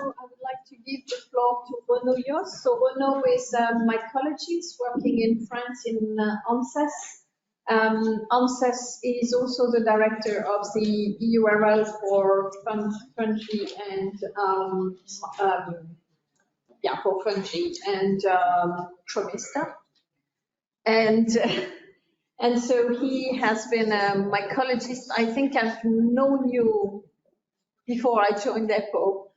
I would like to give the floor to Ioos. So Renaud is a mycologist working in France in ANSES. ANSES is also the director of the EURL for fungi and for fungi and Tromista. And so he has been a mycologist. I think I've known you before I joined EPPO.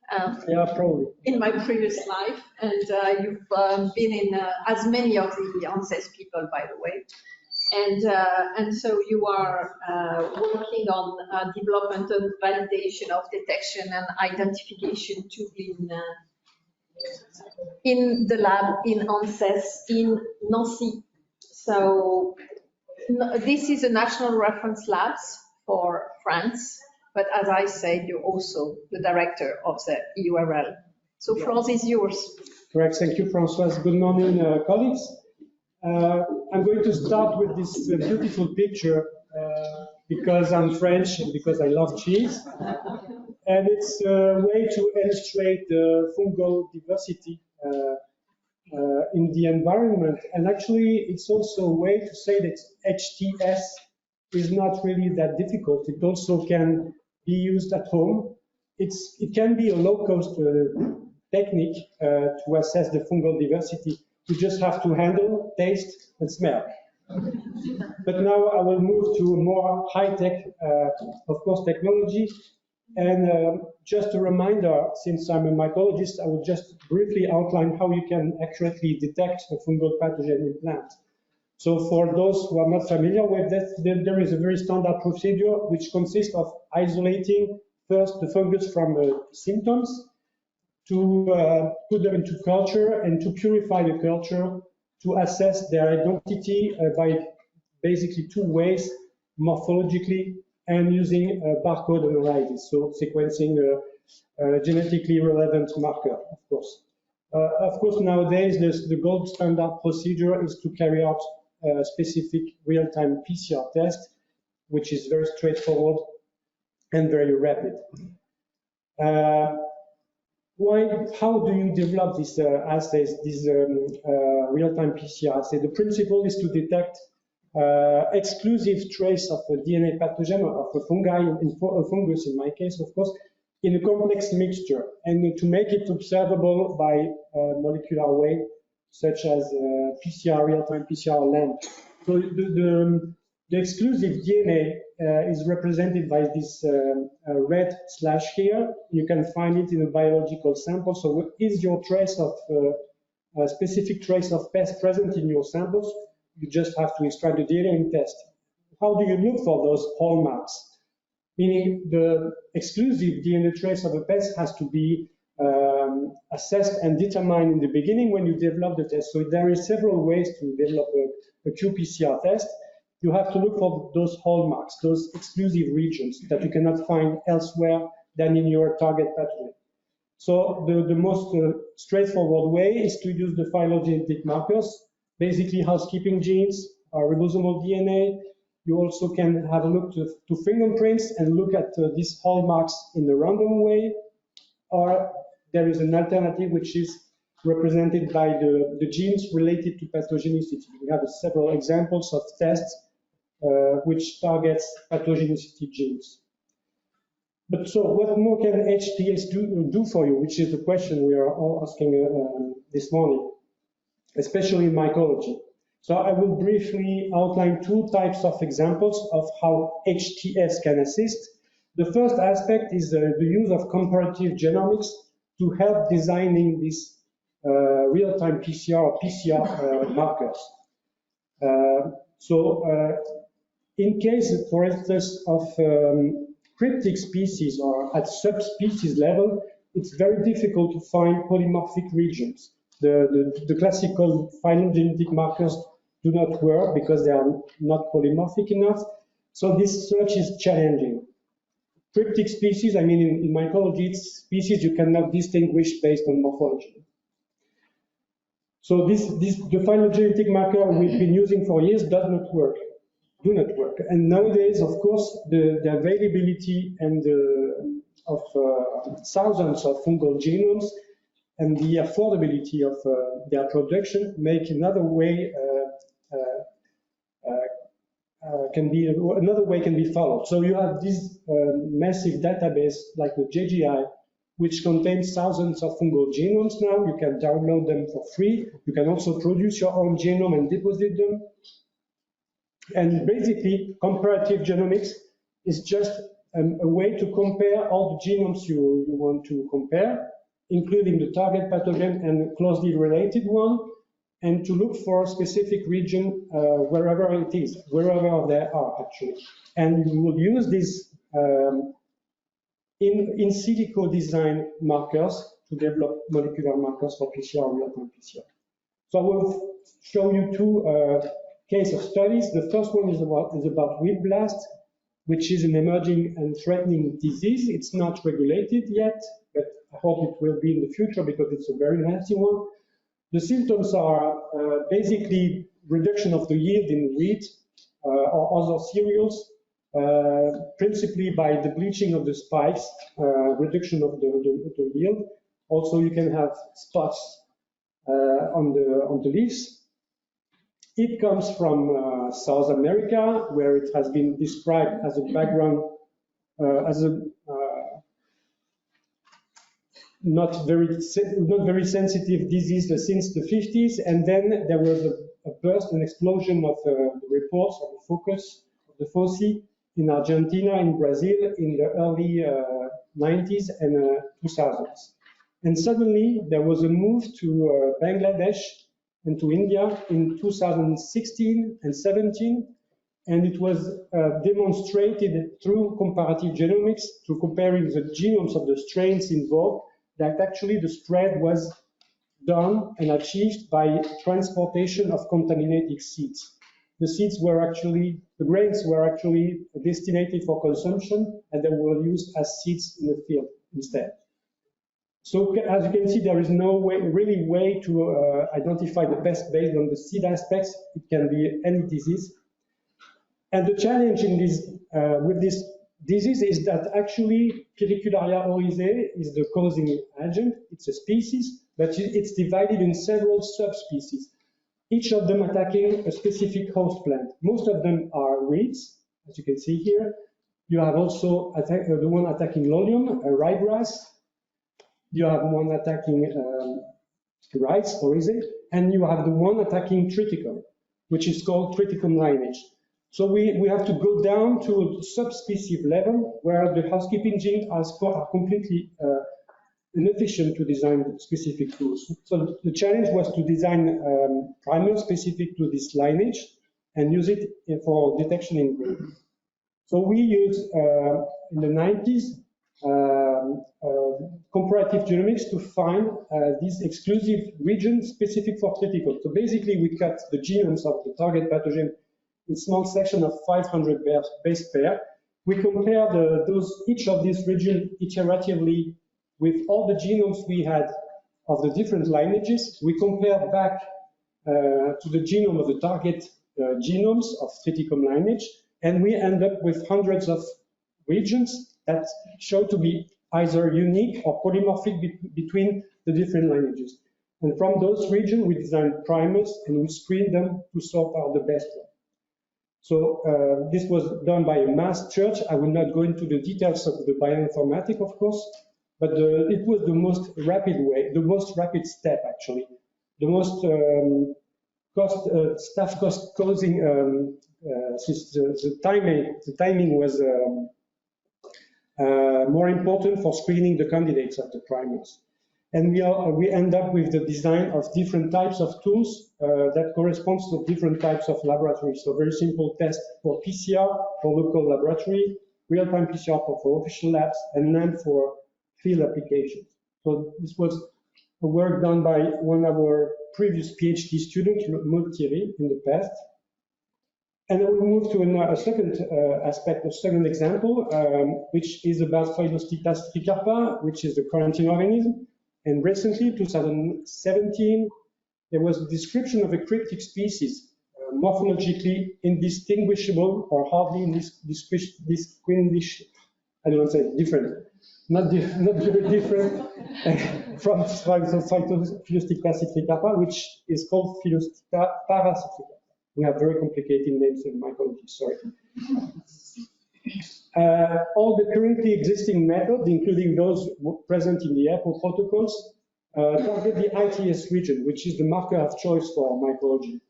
Yeah, probably. In my previous life, and you've been in as many of the ANSES people, by the way. And so you are working on development and validation of detection and identification tool in the lab in ANSES in Nancy. So this is a national reference labs for France, but as I said, you're also the director of the EURL. So France is yours. Correct. Thank you, Françoise. Good morning, colleagues. I'm going to start with this beautiful picture because I'm French and because I love cheese. And it's a way to illustrate the fungal diversity in the environment. And actually, it's also a way to say that HTS is not really that difficult. It also can be used at home. It can be a low-cost technique to assess the fungal diversity. You just have to handle, taste, and smell. But now I will move to a more high-tech, of course, technology. And just a reminder, since I'm a mycologist, I will just briefly outline how you can accurately detect a fungal pathogen in plants. So for those who are not familiar with this, there is a very standard procedure which consists of isolating first the fungus from symptoms, to put them into culture and to purify the culture to assess their identity by basically two ways, morphologically and using barcode analysis, so sequencing a genetically relevant marker, of course. Of course, nowadays, the gold standard procedure is to carry out a specific real-time PCR test, which is very straightforward and very rapid. How do you develop these assays, these real-time PCR assay? The principle is to detect exclusive trace of a DNA pathogen, of a fungi, a fungus in my case, of course, in a complex mixture, and to make it observable by a molecular way, such as PCR, real-time PCR lamp. So the exclusive DNA is represented by this red slash here. You can find it in a biological sample. So what is your trace of a specific trace of pest present in your samples? You just have to extract the DNA and test. How do you look for those hallmarks? Meaning the exclusive DNA trace of a pest has to be assessed and determined in the beginning when you develop the test. So there are several ways to develop a qPCR test. You have to look for those hallmarks, those exclusive regions that you cannot find elsewhere than in your target pathogen. So the most straightforward way is to use the phylogenetic markers, basically housekeeping genes, ribosomal DNA. You also can have a look to fingerprints and look at these hallmarks in a random way. Or there is an alternative which is represented by the genes related to pathogenicity. We have several examples of tests which targets pathogenicity genes. But so what more can HTS do for you, which is the question we are all asking this morning, especially in mycology. So I will briefly outline two types of examples of how HTS can assist. The first aspect is the use of comparative genomics to help designing these real-time PCR or PCR markers. In case, for instance, of cryptic species or at subspecies level, it's very difficult to find polymorphic regions. The classical phylogenetic markers do not work because they are not polymorphic enough. So this search is challenging. Cryptic species, I mean, in mycology, it's species you cannot distinguish based on morphology. So the phylogenetic marker we've been using for years do not work. And nowadays, of course, the availability and of thousands of fungal genomes and the affordability of their production make another way can be followed. So you have this massive database like the JGI, which contains thousands of fungal genomes now. You can download them for free. You can also produce your own genome and deposit them. And basically, comparative genomics is just a way to compare all the genomes you want to compare, including the target pathogen and closely related one, and to look for a specific region wherever it is, wherever they are actually. And you will use these in silico design markers to develop molecular markers for PCR, real-time PCR. So I will show you two case of studies. The first one is about wheat blast, which is an emerging and threatening disease. It's not regulated yet, but I hope it will be in the future because it's a very nasty one. The symptoms are basically reduction of the yield in wheat or other cereals, principally by the bleaching of the spikes, reduction of the yield. Also, you can have spots on the leaves. It comes from South America, where it has been described as a background, as a not very sensitive disease since the 50s, and then there was a burst, an explosion of the reports of the focus of the foci in Argentina, in Brazil, in the early 90s and 2000s. And suddenly there was a move to Bangladesh and to India in 2016 and 17, and it was demonstrated through comparative genomics, through comparing the genomes of the strains involved, that actually the spread was done and achieved by transportation of contaminated seeds. The seeds were actually, the grains were actually destined for consumption, and they were used as seeds in the field instead. So as you can see, there is no way to identify the pest based on the seed aspects. It can be any disease. And the challenge in this, with this disease is that actually Pyricularia oryzae is the causing agent. It's a species, but it's divided in several subspecies, each of them attacking a specific host plant. Most of them are weeds, as you can see here. You have also the one attacking Lolium, a ryegrass. You have one attacking rice, oryzae, and you have the one attacking Triticum, which is called Triticum lineage. So we have to go down to a subspecies level where the housekeeping genes are completely inefficient to design specific tools. So the challenge was to design primers specific to this lineage and use it for detection in grain. So we used in the 90s comparative genomics to find this exclusive region specific for Triticum. So basically we cut the genomes of the target pathogen in small section of 500 base pair. We compare each of these regions iteratively with all the genomes we had of the different lineages. We compare back to the genome of the target genomes of Triticum lineage, and we end up with hundreds of regions that show to be either unique or polymorphic between the different lineages. And from those regions, we design primers and we screen them to sort out the best one. So this was done by a mass search. I will not go into the details of the bioinformatics, of course, but it was the most rapid way, the most rapid step actually, the most staff cost causing. The timing was more important for screening the candidates of the primers. And we end up with the design of different types of tools that corresponds to different types of laboratories. So very simple test for PCR for local laboratory, real-time PCR for official labs, and NAM for field applications. So this was a work done by one of our previous PhD students, Maud Thierry, in the past. And then we move to a second aspect, a second example, which is about Phyllostigma tricarpa, which is the quarantine organism. And recently, 2017, there was a description of a cryptic species, morphologically indistinguishable or hardly distinguishable, I don't want to say different, not very different from Phyllostica kappa, which is called Phyllostica parasitica. We have very complicated names in mycology, sorry. All the currently existing methods, including those present in the EPPO protocols, target the ITS region, which is the marker of choice for mycology.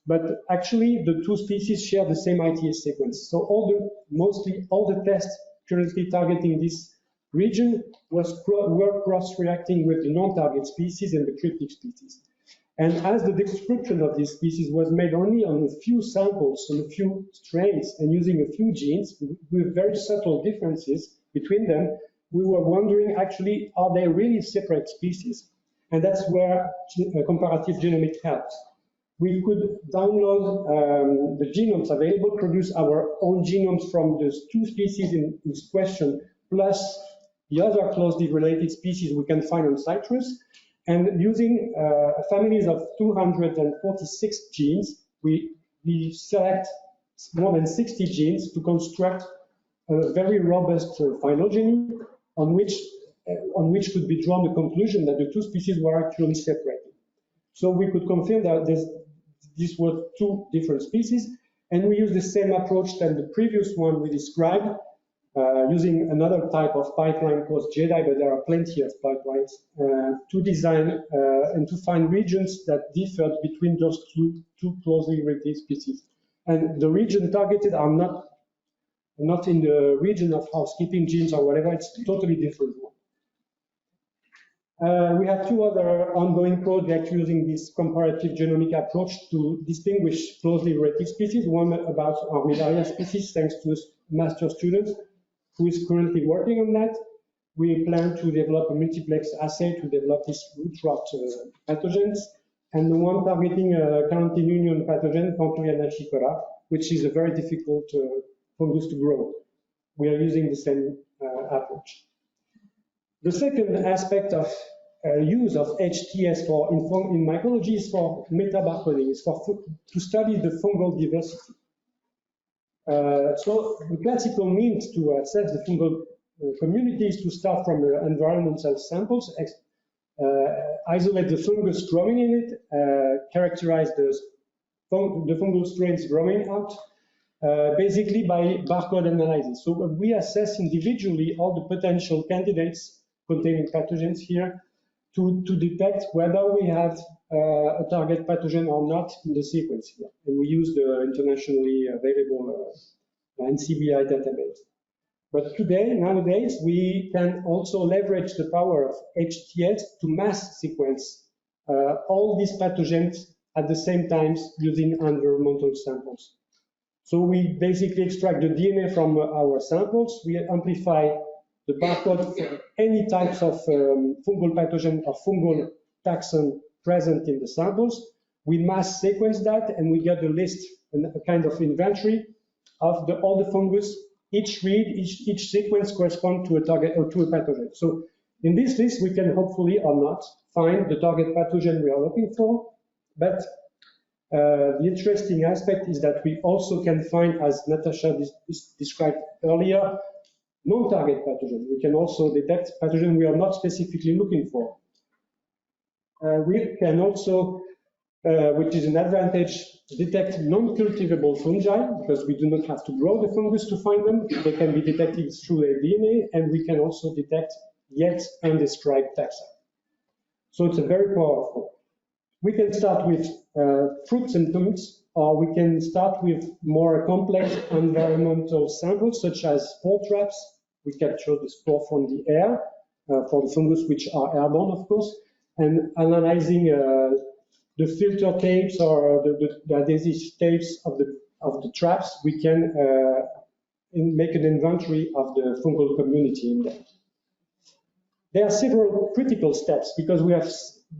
But actually, the two species share the same ITS sequence. So mostly all the tests currently targeting this region were cross-reacting with the non-target species and the cryptic species. And as the description of these species was made only on a few samples, on a few strains, and using a few genes with very subtle differences between them, we were wondering, actually, are they really separate species? And that's where comparative genomics helps. We could download the genomes available, produce our own genomes from those two species in question, plus the other closely related species we can find on citrus. And using families of 246 genes, we select more than 60 genes to construct a very robust phylogeny on which could be drawn the conclusion that the two species were actually separated. So we could confirm that these were two different species, and we use the same approach than the previous one we described, using another type of pipeline called JEDI, but there are plenty of pipelines, to design and to find regions that differed between those two closely related species. And the region targeted are not in the region of housekeeping genes or whatever, it's a totally different one. We have two other ongoing projects using this comparative genomic approach to distinguish closely related species, one about our Oeiras species, thanks to a master student who is currently working on that. We plan to develop a multiplex assay to develop these root rot pathogens, and the one targeting a quarantine union pathogen, Panthria nashikora, which is a very difficult fungus to grow. We are using the same approach. The second aspect of use of HTS in mycology is for metabarcoding, is to study the fungal diversity. So the classical means to assess the fungal community is to start from environmental samples, isolate the fungus growing in it, characterize the fungal strains growing out, basically by barcode analysis. So we assess individually all the potential candidates containing pathogens here to detect whether we have a target pathogen or not in the sequence here. And we use the internationally available NCBI database. But nowadays, we can also leverage the power of HTS to mass sequence all these pathogens at the same time using environmental samples. So we basically extract the DNA from our samples, we amplify the barcode for any types of fungal pathogen or fungal taxon present in the samples. We mass sequence that, and we get a list, a kind of inventory of all the fungus. Each read, each sequence corresponds to a target or to a pathogen. So in this list, we can hopefully or not find the target pathogen we are looking for. But the interesting aspect is that we also can find, as Natasha described earlier, non-target pathogens. We can also detect pathogens we are not specifically looking for. We can also, which is an advantage, detect non-cultivable fungi, because we do not have to grow the fungus to find them. They can be detected through their DNA, and we can also detect yet undescribed taxa. So it's a very powerful. We can start with fruit symptoms, or we can start with more complex environmental samples, such as spore traps. We capture the spore from the air, for the fungus which are airborne, of course, and analyzing the filter tapes or the adhesive tapes of the traps, we can make an inventory of the fungal community in there. There are several critical steps, because we have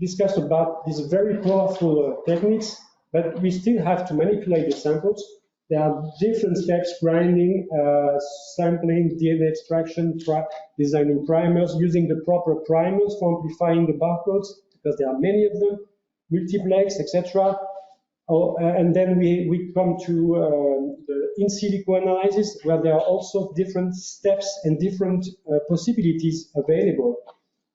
discussed about these very powerful techniques, but we still have to manipulate the samples. There are different steps: grinding, sampling, DNA extraction, designing primers, using the proper primers for amplifying the barcodes, because there are many of them, multiplex, etc. And then we come to the in silico analysis, where there are also different steps and different possibilities available.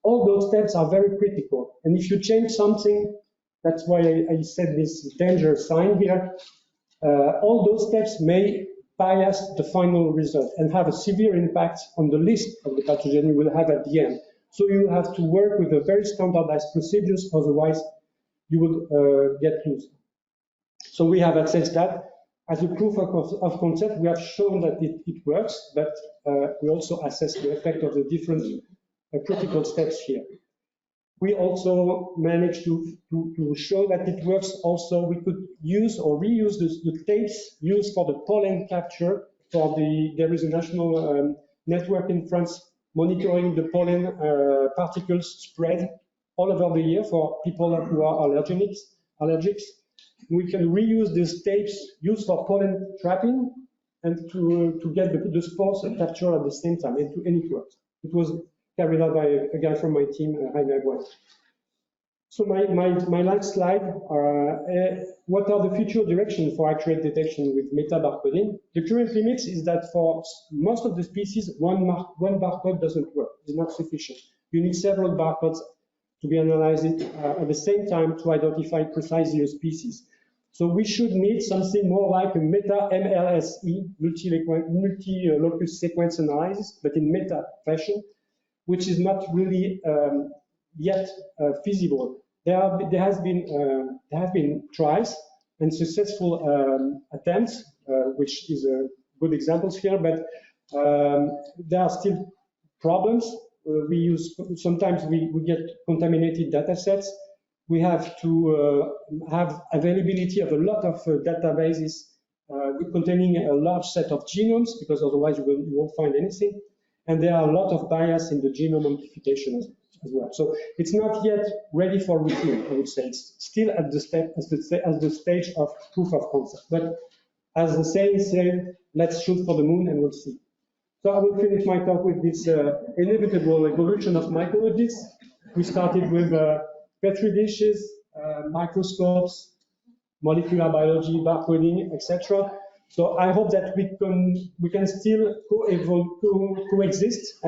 All those steps are very critical. And if you change something, that's why I said this danger sign here, all those steps may bias the final result and have a severe impact on the list of the pathogen you will have at the end. So you have to work with a very standardized procedures, otherwise you will get lost. So we have assessed that. As a proof of concept, we have shown that it works, but we also assess the effect of the different critical steps here. We also managed to show that it works also. We could use or reuse the tapes used for the pollen capture. There is a national network in France monitoring the pollen particles spread all over the year for people who are allergics. We can reuse these tapes used for pollen trapping and to get the spores captured at the same time, and it worked. It was carried out by a guy from my team, Jaime Aguas. So my last slide, what are the future directions for accurate detection with meta-barcoding? The current limit is that for most of the species, one barcode doesn't work. It's not sufficient. You need several barcodes to be analyzed at the same time to identify precisely a species. So we should need something more like a meta-MLSE, multi-locus sequence analysis, but in meta fashion, which is not really yet feasible. There have been tries and successful attempts, which is good examples here, but there are still problems. Sometimes we get contaminated data sets. We have to have availability of a lot of databases containing a large set of genomes, because otherwise you won't find anything. And there are a lot of bias in the genome amplification as well. So it's not yet ready for routine, I would say. It's still at the stage of proof of concept. But as the saying said, let's shoot for the moon and we'll see. So I will finish my talk with this inevitable evolution of mycologies. We started with Petri dishes, microscopes, molecular biology, barcoding, etc. So I hope that we can still coexist.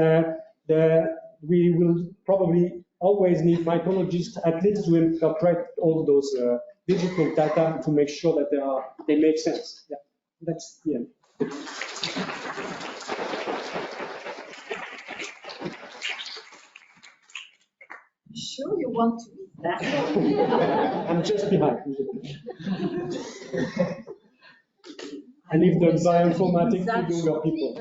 We will probably always need mycologists at least to interpret all those digital data to make sure that they make sense. Yeah, that's the end. Sure, you want to be that? I'm just behind. I leave the bioinformatics to younger people.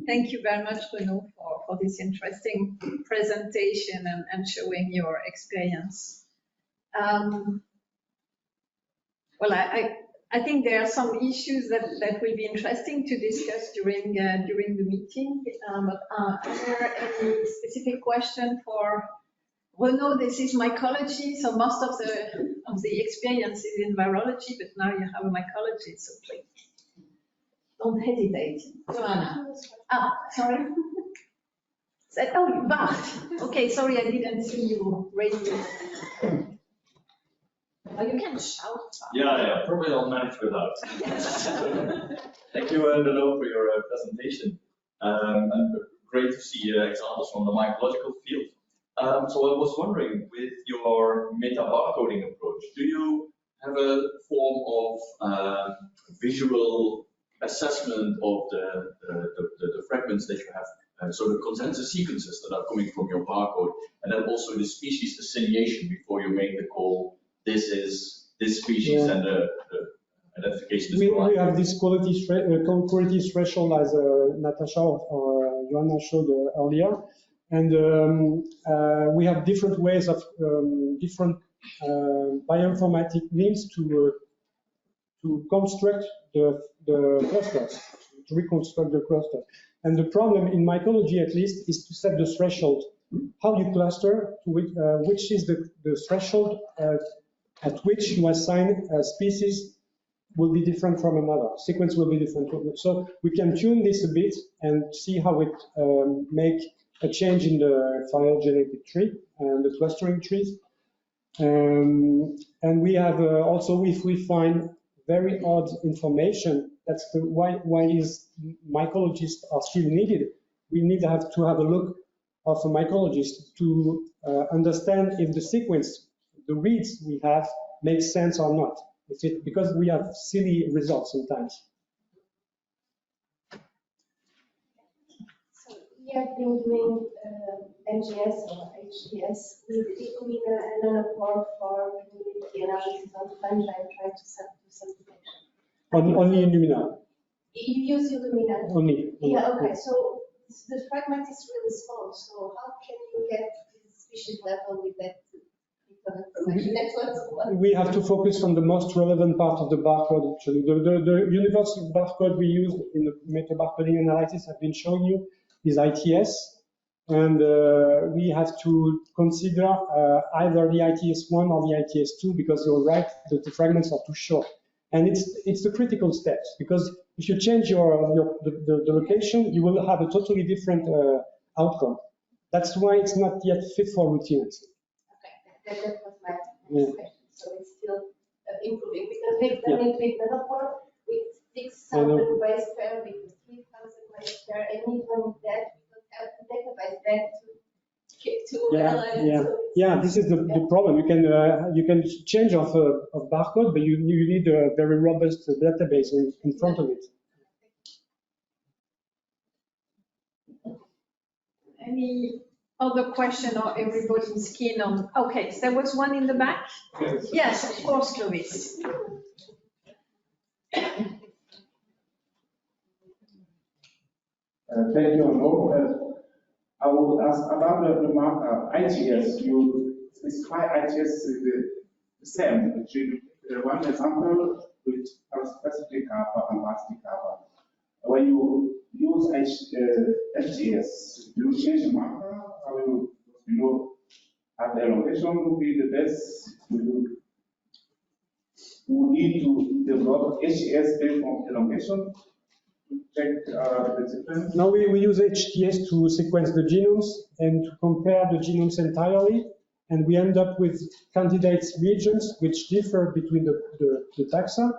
Thank you very much, Bruno, for this interesting presentation and showing your experience. Well, I think there are some issues that will be interesting to discuss during the meeting. But are there any specific question for Bruno? This is mycology, so most of the experience is in virology, but now you have a mycology, so please don't hesitate. Joanna. Ah, sorry. Oh, Bart. Okay, sorry, I didn't see you raise your hand. Oh, you can shout. Yeah, probably I'll manage without. Thank you, Bruno, for your presentation. Great to see examples from the mycological field. So I was wondering, with your meta-barcoding approach, do you have a form of visual assessment of the fragments that you have, so the consensus sequences that are coming from your barcode, and then also the species assignation before you make the call, this is this species, and the identification is we have this quality threshold, as Natasha or Joanna showed earlier, and we have different ways of different bioinformatic means to construct the clusters, to reconstruct the cluster. And the problem in mycology, at least, is to set the threshold. How you cluster, to which is the threshold at which you assign a species will be different from another. Sequence will be different. So we can tune this a bit and see how it make a change in the phylogenetic tree and the clustering trees. And we have also, if we find very odd information, that's why is mycologists are still needed. We need to have a look of a mycologist to understand if the sequence, the reads we have, makes sense or not. Because we have silly results sometimes. So we have been doing NGS or HTS with Ecomina and nanopore for the analysis of fungi trying to substitution. Only in Lumina. You use Illumina? Only. Yeah, okay. So the fragment is really small. So how can you get the species level with that bit of information? That's what we have to focus on the most relevant part of the barcode, actually. The universal barcode we use in the metabarcoding analysis I've been showing you is ITS. And we have to consider either the ITS1 or the ITS2 because you're right, the fragments are too short. And it's the critical steps because if you change the location, you will have a totally different outcome. That's why it's not yet fit for routine. Okay, that was my next question. So it's still improving because we've done it with nanopore, with 6,000 base pair, with 3,000 base pair, and even that we don't have the database back to Yeah. This is the problem. You can change of barcode, but you need a very robust database in front of it. Any other question or everybody's keen on? Okay, so there was one in the back. Yes, of course, Clovis. Thank you. I would ask about the marker ITS. You specify ITS is the same. Actually, one example with a specific kappa and plastic kappa. When you use HTS, do you change the marker? How you have the elongation would be the best. You need to develop HTS based on elongation. Check the difference? Now we use HTS to sequence the genomes and to compare the genomes entirely, and we end up with candidates regions which differ between the taxa,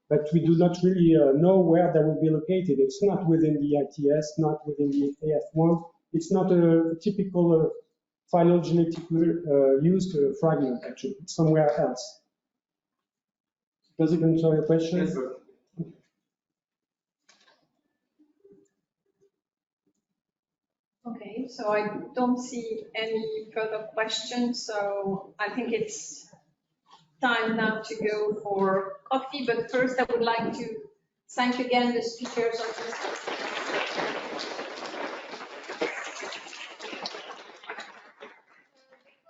but we do not really know where they will be located. It's not within the ITS, not within the AF1. It's not a typical phylogenetically used fragment, actually. It's somewhere else. Does it answer your question? Yes, sir. Okay, so I don't see any further questions, so I think it's time now to go for coffee, but first I would like to thank again the speakers of this